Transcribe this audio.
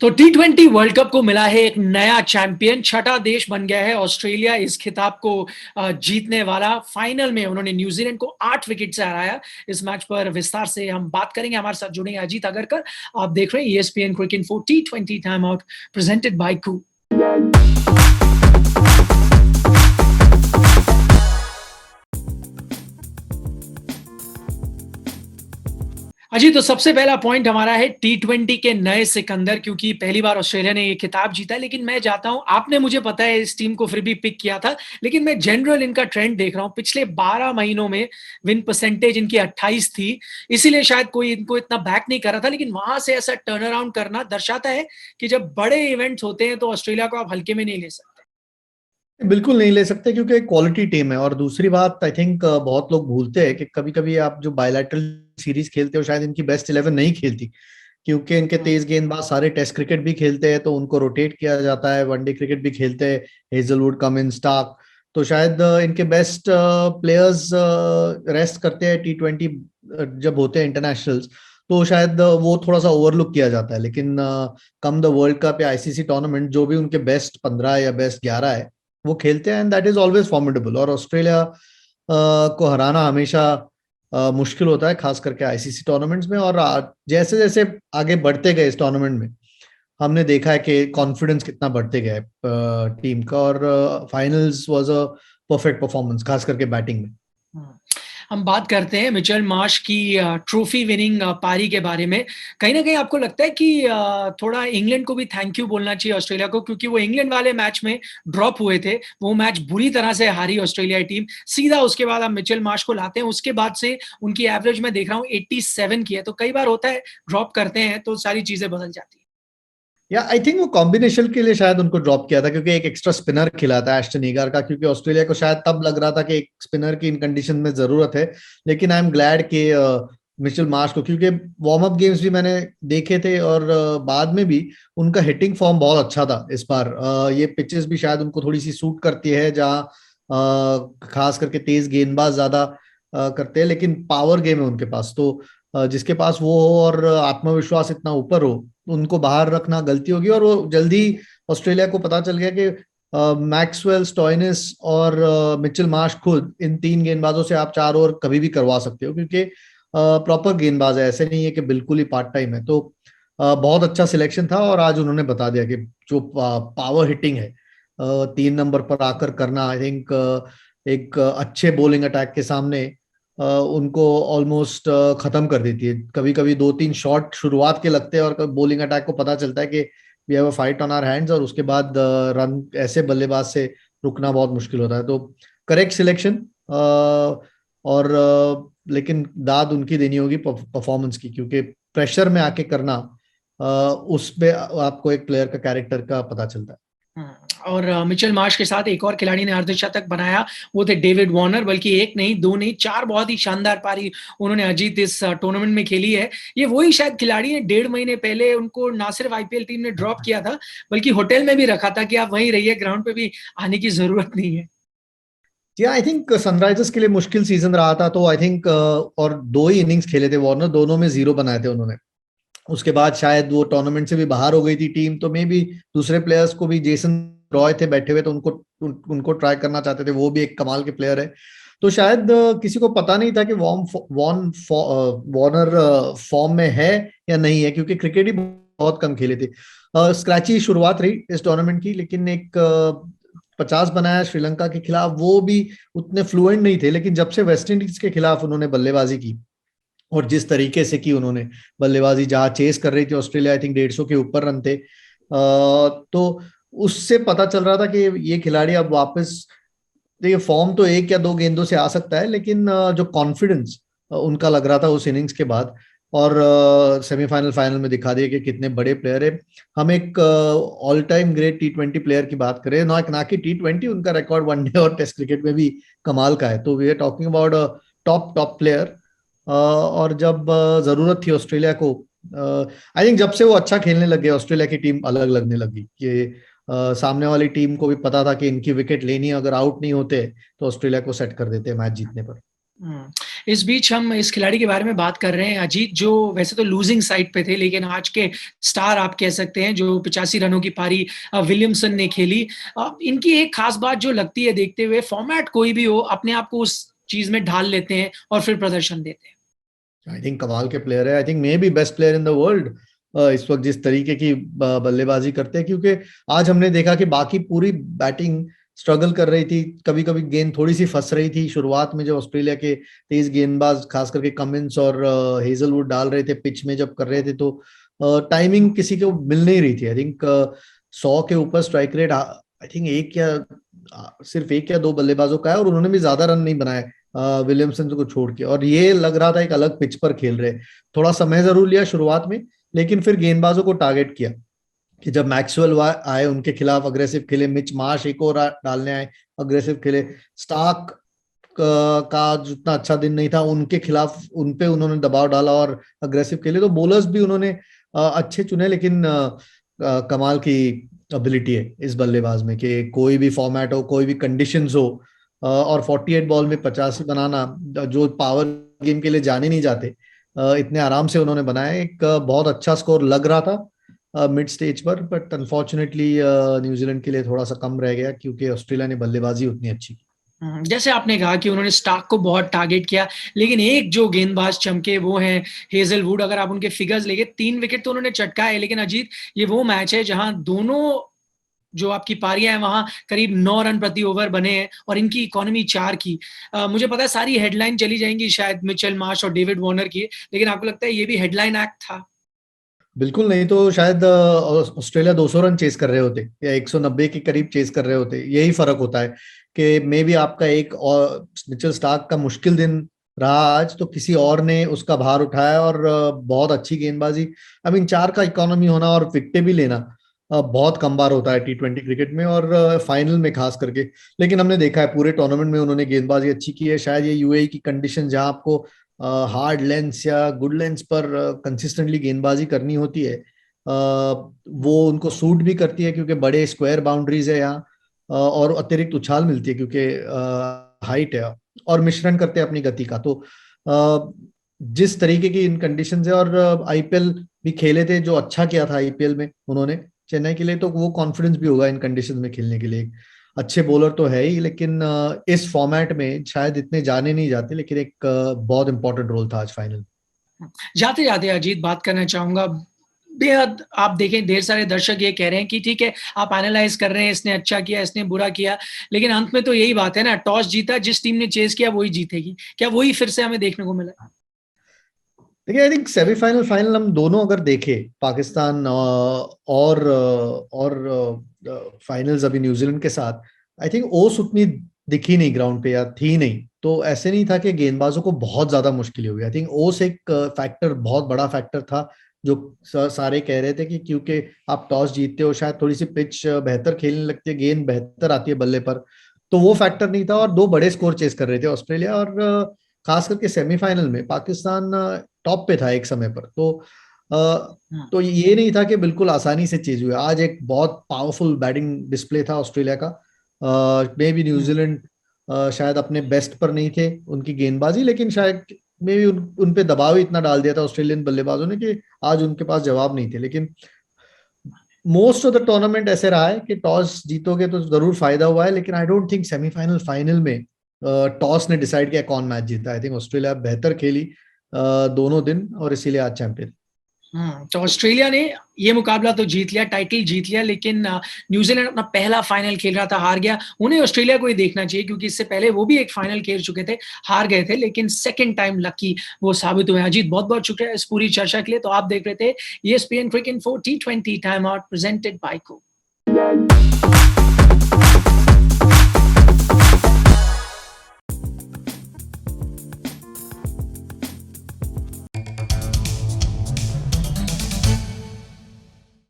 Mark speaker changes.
Speaker 1: तो T20 world cup को मिला है एक नया चैंपियन, छठा देश बन गया है ऑस्ट्रेलिया इस खिताब को जीतने वाला। फाइनल में उन्होंने न्यूजीलैंड को 8 विकेट से हराया। इस मैच पर विस्तार से हम बात करेंगे। हमारे साथ जुड़ेंगे अजीत अगरकर। आप देख रहे हैं ESPN cricket info T20 time out presented by Koo. अजी, तो सबसे पहला पॉइंट हमारा है T20 के नए सिकंदर, क्योंकि पहली बार ऑस्ट्रेलिया ने ये खिताब जीता। लेकिन मैं चाहता हूं, आपने मुझे पता है इस टीम को फिर भी पिक किया था, लेकिन मैं जनरल इनका ट्रेंड देख रहा हूं। पिछले 12 महीनों में विन परसेंटेज इनकी 28 थी, इसीलिए शायद कोई इनको इतना बैक नहीं कर रहा था। लेकिन वहां से ऐसा टर्न अराउंड करना दर्शाता है कि जब बड़े इवेंट्स होते हैं तो ऑस्ट्रेलिया को आप हल्के में नहीं ले सकते।
Speaker 2: बिल्कुल नहीं ले सकते क्योंकि एक क्वालिटी टीम है। और दूसरी बात आई थिंक बहुत लोग भूलते हैं कि कभी कभी आप जो बायलैटरल सीरीज खेलते हो शायद इनकी बेस्ट 11 नहीं खेलती, क्योंकि इनके तेज गेंदबाज सारे टेस्ट क्रिकेट भी खेलते हैं तो उनको रोटेट किया जाता है, वनडे क्रिकेट भी खेलते हैं, हेजलवुड, कमिंस, स्टार्क। तो शायद इनके बेस्ट प्लेयर्स रेस्ट करते हैं T20 जब होते हैं इंटरनेशनल्स, तो शायद वो थोड़ा सा ओवरलुक किया जाता है। लेकिन कम द वर्ल्ड कप या ICC टूर्नामेंट जो भी उनके बेस्ट 15 या बेस्ट 11 है वो खेलते हैं, and that is always formidable. और ऑस्ट्रेलिया को हराना हमेशा मुश्किल होता है, खास करके ICC टूर्नामेंट्स में। और जैसे जैसे आगे बढ़ते गए इस टूर्नामेंट में हमने देखा है कि कॉन्फिडेंस कितना बढ़ते गया है टीम का। और finals was a perfect performance, खास करके बैटिंग में।
Speaker 1: हम बात करते हैं मिचेल मार्श की ट्रॉफी विनिंग पारी के बारे में। कहीं ना कहीं आपको लगता है कि थोड़ा इंग्लैंड को भी थैंक यू बोलना चाहिए ऑस्ट्रेलिया को, क्योंकि वो इंग्लैंड वाले मैच में ड्रॉप हुए थे, वो मैच बुरी तरह से हारी ऑस्ट्रेलिया टीम। सीधा उसके बाद आप मिचेल मार्श को लाते हैं, उसके बाद से उनकी एवरेज में देख रहा हूँ 87 की है। तो कई बार होता है ड्रॉप करते हैं तो सारी चीजें बदल जाती है।
Speaker 2: या आई थिंक वो कॉम्बिनेशन के लिए शायद उनको ड्रॉप किया था, क्योंकि एक एक्स्ट्रा स्पिनर खिला था एस्टन ईगार का, क्योंकि ऑस्ट्रेलिया को शायद तब लग रहा था कि एक स्पिनर की इन कंडीशन में जरूरत है। लेकिन आई एम ग्लैड कि मिचेल मार्श को, क्योंकि वार्म अप गेम्स भी मैंने देखे थे और बाद में भी उनका हिटिंग फॉर्म बहुत अच्छा था इस बार। ये पिचेस भी शायद उनको थोड़ी सी सूट करती है, जहाँ खास करके तेज गेंदबाज ज्यादा करते हैं, लेकिन पावर गेम है उनके पास। तो जिसके पास वो हो और आत्मविश्वास इतना ऊपर हो, उनको बाहर रखना गलती होगी। और वो जल्दी ऑस्ट्रेलिया को पता चल गया कि मैक्सवेल, स्टोइनिस और मिचेल मार्श खुद, इन तीन गेंदबाजों से आप 4 ओवर कभी भी करवा सकते हो, क्योंकि प्रॉपर गेंदबाज है, ऐसे नहीं है कि बिल्कुल ही पार्ट टाइम है। तो बहुत अच्छा सिलेक्शन था और आज उन्होंने बता दिया कि जो पावर हिटिंग है 3 नंबर पर आकर करना, आई थिंक एक अच्छे बॉलिंग अटैक के सामने उनको ऑलमोस्ट खत्म कर देती है। कभी कभी 2-3 शॉट शुरुआत के लगते हैं और बॉलिंग अटैक को पता चलता है कि we have a fight on our hands, और उसके बाद रन ऐसे बल्लेबाज से रुकना बहुत मुश्किल होता है। तो करेक्ट सिलेक्शन। और लेकिन दाद उनकी देनी होगी परफॉर्मेंस की, क्योंकि प्रेशर में आके करना उस पे आपको एक प्लेयर का कैरेक्टर का पता चलता है।
Speaker 1: और मिचेल मार्श के साथ एक और खिलाड़ी ने अर्धशतक बनाया, वो थे डेविड वार्नर। बल्कि एक नहीं, दो नहीं, 4 बहुत ही शानदार पारी उन्होंने अजीत इस टूर्नामेंट में खेली है। ये वही शायद खिलाड़ी है, 1.5 महीने पहले उनको ना सिर्फ IPL टीम ने ड्रॉप किया था, बल्कि होटल में भी रखा था कि आप वहीं रहिए, ग्राउंड पे भी आने की जरूरत नहीं है।
Speaker 2: जी, आई थिंक सनराइजर्स के लिए मुश्किल सीजन रहा था, तो आई थिंक और 2 ही इनिंग्स खेले थे वार्नर, दोनों में 0 बनाए थे उन्होंने। उसके बाद शायद वो टूर्नामेंट से भी बाहर हो गई थी टीम, तो मे भी दूसरे प्लेयर्स को भी, जेसन रॉय थे बैठे हुए, तो उनको ट्राई करना चाहते थे, वो भी एक कमाल के प्लेयर है। तो शायद किसी को पता नहीं था कि वार्नर फॉर्म में है या नहीं है, क्योंकि क्रिकेट ही बहुत कम खेले थे। स्क्रैची शुरुआत रही इस टूर्नामेंट की, लेकिन एक 50 बनाया श्रीलंका के खिलाफ, वो भी उतने फ्लुएंट नहीं थे। लेकिन जब से वेस्ट इंडीज के खिलाफ उन्होंने बल्लेबाजी की, और जिस तरीके से की उन्होंने बल्लेबाजी, जहां चेस कर रही थी ऑस्ट्रेलिया, आई थिंक 150 के ऊपर रन थे, तो उससे पता चल रहा था कि ये खिलाड़ी अब वापस, देखिए फॉर्म तो 1 या 2 गेंदों से आ सकता है, लेकिन जो कॉन्फिडेंस उनका लग रहा था उस इनिंग्स के बाद, और सेमीफाइनल फाइनल में दिखा दिया कि कितने बड़े प्लेयर है। हम एक all time great T20 player की बात करें, ना कि T20, उनका रिकॉर्ड वनडे और टेस्ट क्रिकेट में भी कमाल का है। तो we are talking about top top player. और जब जरूरत थी ऑस्ट्रेलिया को, आई थिंक जब से वो अच्छा खेलने लगे ऑस्ट्रेलिया की टीम अलग लगने लगी, कि सामने वाली टीम को भी पता था कि इनकी विकेट लेनी है, अगर आउट नहीं होते तो ऑस्ट्रेलिया को सेट कर देते मैच जीतने पर।
Speaker 1: इस बीच हम इस खिलाड़ी के बारे में बात कर रहे हैं अजीत, जो वैसे तो लूजिंग साइड पे थे लेकिन आज के स्टार आप कह सकते हैं, जो 85 रनों की पारी विलियमसन ने खेली। इनकी एक खास बात जो लगती है देखते हुए, फॉर्मेट कोई भी हो अपने आप को उस चीज में ढाल लेते हैं और फिर प्रदर्शन देते हैं।
Speaker 2: आई थिंक कमाल के प्लेयर है, I think may be best player in the world इस वक्त जिस तरीके की बल्लेबाजी करते हैं, क्योंकि आज हमने देखा कि बाकी पूरी बैटिंग स्ट्रगल कर रही थी, कभी कभी गेंद थोड़ी सी फंस रही थी शुरुआत में, जब ऑस्ट्रेलिया के तेज गेंदबाज खास करके कमिंस और हेजलवुड डाल रहे थे पिच में जब कर रहे थे, तो टाइमिंग किसी को मिल नहीं रही थी। आई थिंक 100 के ऊपर स्ट्राइक रेट आई थिंक सिर्फ एक या दो बल्लेबाजों का है, और उन्होंने भी ज्यादा रन नहीं बनाए विलियमसन को छोड़ के, और ये लग रहा था एक अलग पिच पर खेल रहे। थोड़ा समय जरूर लिया शुरुआत में, लेकिन फिर गेंदबाजों को टारगेट किया कि जब मैक्सवेल आए उनके खिलाफ अग्रेसिव खेले, मिच मार्श एक और डालने आए अग्रेसिव खेले, स्टार्क का जितना अच्छा दिन नहीं था उनके खिलाफ, उनपे उन्होंने दबाव डाला और अग्रेसिव खेले। तो बॉलर्स भी उन्होंने अच्छे चुने, लेकिन कमाल की एबिलिटी है इस बल्लेबाज में कि कोई भी फॉर्मेट हो, कोई भी कंडीशंस हो, और 48 बॉल में 85 बनाना, जो पावर गेम के लिए जाने नहीं जाते, इतने आराम से उन्होंने बनाया। एक बहुत अच्छा स्कोर लग रहा था मिड स्टेज पर, बट अनफॉर्चुनेटली न्यूजीलैंड के लिए थोड़ा सा कम रह गया क्योंकि ऑस्ट्रेलिया ने बल्लेबाजी उतनी अच्छी की।
Speaker 1: जैसे आपने कहा कि उन्होंने स्टार्क को बहुत टारगेट किया, लेकिन एक जो गेंदबाज चमके वो हैं हेजलवुड। अगर आप उनके फिगर्स लेंगे, 3 विकेट तो उन्होंने चटकाए, लेकिन अजीत ये वो मैच है जहां दोनों जो आपकी पारियां हैं वहां करीब 9 रन प्रति ओवर बने हैं और इनकी इकोनॉमी 4 की। मुझे पता है सारी हेडलाइन चली जाएंगी शायद मिचेल मार्श और डेविड वार्नर की, लेकिन आपको लगता है ये भी हेडलाइन एक्ट था?
Speaker 2: बिल्कुल नहीं, तो शायद ऑस्ट्रेलिया 200 रन चेस कर रहे होते या 190 के करीब चेस कर रहे होते। यही फर्क होता है कि मे बी आपका एक और मिचेल स्टार्क का मुश्किल दिन रहा आज, तो किसी और ने उसका भार उठाया और बहुत अच्छी गेंदबाजी। आई मीन 4 का इकोनॉमी होना और विकेटें भी लेना बहुत कम बार होता है टी20 क्रिकेट में, और फाइनल में खास करके। लेकिन हमने देखा है पूरे टूर्नामेंट में उन्होंने गेंदबाजी अच्छी की है। शायद ये यूएई की कंडीशन जहां आपको हार्ड लेंस या गुड लेंस पर कंसिस्टेंटली गेंदबाजी करनी होती है, वो उनको सूट भी करती है क्योंकि बड़े स्क्वायर बाउंड्रीज है यहाँ, और अतिरिक्त उछाल मिलती है क्योंकि हाइट है, और मिश्रण करते हैं अपनी गति का। तो जिस तरीके की इन कंडीशन है, और आईपीएल भी खेले थे जो अच्छा किया था आईपीएल में उन्होंने चेन्नई के लिए, तो वो कॉन्फिडेंस भी होगा इन कंडीशन में खेलने के लिए। अच्छे बॉलर तो है ही, लेकिन इस फॉर्मेट में शायद इतने जाने नहीं जाते, लेकिन एक बहुत इंपॉर्टेंट रोल था आज फाइनल।
Speaker 1: जाते जाते अजीत बात करना चाहूंगा, बेहद आप देखें ढेर सारे दर्शक ये कह रहे हैं कि ठीक है आप एनालाइज कर रहे हैं, इसने अच्छा किया इसने बुरा किया, लेकिन अंत में तो यही बात है ना, टॉस जीता, जिस टीम ने चेस किया वही जीतेगी। क्या वही फिर से हमें देखने को मिला?
Speaker 2: देखिए, आई थिंक सेमीफाइनल फाइनल हम दोनों अगर देखें, पाकिस्तान और फाइनल्स अभी न्यूजीलैंड के साथ, आई थिंक ओस उतनी दिखी नहीं ग्राउंड पे या थी नहीं, तो ऐसे नहीं था कि गेंदबाजों को बहुत ज्यादा मुश्किल हुई। आई थिंक ओस एक फैक्टर, बहुत बड़ा फैक्टर था, जो सारे कह रहे थे कि क्योंकि आप टॉस जीतते हो, शायद थोड़ी सी पिच बेहतर खेलने लगती है, गेंद बेहतर आती है बल्ले पर, तो वो फैक्टर नहीं था। और दो बड़े स्कोर चेस कर रहे थे ऑस्ट्रेलिया, और खास करके सेमीफाइनल में पाकिस्तान टॉप पे था एक समय पर, तो ये नहीं था कि बिल्कुल आसानी से चीज हुई। आज एक बहुत पावरफुल बैटिंग डिस्प्ले था ऑस्ट्रेलिया का। मे बी न्यूजीलैंड शायद अपने बेस्ट पर नहीं थे उनकी गेंदबाजी, लेकिन शायद मे बी उन पे दबाव ही इतना डाल दिया था ऑस्ट्रेलियन बल्लेबाजों ने कि आज उनके पास जवाब नहीं थे। लेकिन मोस्ट ऑफ द टूर्नामेंट ऐसे रहा है कि टॉस जीतोगे तो जरूर फायदा हुआ है, लेकिन I don't think semifinal final में टॉस ने डिसाइड किया कौन मैच जीता। आई थिंक ऑस्ट्रेलिया बेहतर खेली दोनों दिन, और इसीलिए आज चैंपियन।
Speaker 1: तो ऑस्ट्रेलिया ने ये मुकाबला तो जीत लिया, टाइटल जीत लिया, लेकिन न्यूजीलैंड अपना पहला फाइनल खेल रहा था, हार गया। उन्हें ऑस्ट्रेलिया को ही देखना चाहिए क्योंकि इससे पहले वो भी एक फाइनल खेल चुके थे, हार गए थे, लेकिन सेकंड टाइम लकी वो साबित हुए। अजीत बहुत बहुत शुक्रिया इस पूरी चर्चा के लिए। तो आप देख रहे थे ESPN Cricinfo T20 time out presented bye को।